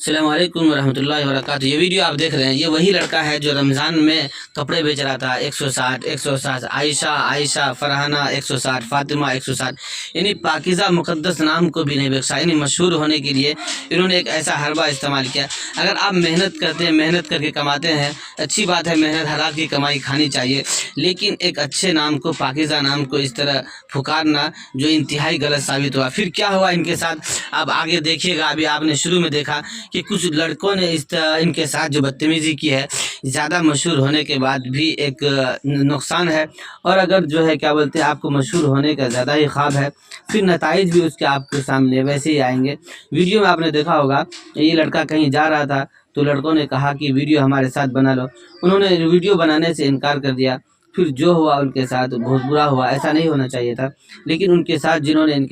السلام علیکم ورحمۃ اللہ وبرکاتہ۔ یہ ویڈیو آپ دیکھ رہے ہیں، یہ وہی لڑکا ہے جو رمضان میں کپڑے بیچ رہا تھا 160 عائشہ فرحانہ 160 فاطمہ 160، یعنی پاکیزہ مقدس نام کو بھی نہیں بخشا۔ یعنی مشہور ہونے کے لیے انہوں نے ایک ایسا حربہ استعمال کیا۔ اگر آپ محنت کرتے ہیں، محنت کر کے کماتے ہیں، اچھی بات ہے، محنت حلال کی کمائی کھانی چاہیے، لیکن ایک اچھے نام کو، پاکیزہ نام کو اس طرح پھکارنا جو انتہائی غلط ثابت ہوا۔ پھر کیا ہوا ان کے ساتھ آپ آگے دیکھیے گا۔ ابھی آپ نے شروع میں دیکھا کہ کچھ لڑکوں نے ان کے ساتھ جو بدتمیزی کی ہے، زیادہ مشہور ہونے کے بعد بھی ایک نقصان ہے، اور اگر جو ہے کیا بولتے ہیں آپ کو مشہور ہونے کا زیادہ ہی خواب ہے، پھر نتائج بھی اس کے آپ کے سامنے ویسے ہی آئیں گے۔ ویڈیو میں آپ نے دیکھا ہوگا یہ لڑکا کہیں جا رہا تھا تو لڑکوں نے کہا کہ ویڈیو ہمارے ساتھ بنا لو، انہوں نے ویڈیو بنانے سے انکار کر دیا۔ پھر جو ہوا ان کے ساتھ بہت برا ہوا، ایسا نہیں ہونا چاہیے تھا، لیکن ان کے ساتھ جنہوں نے ان کے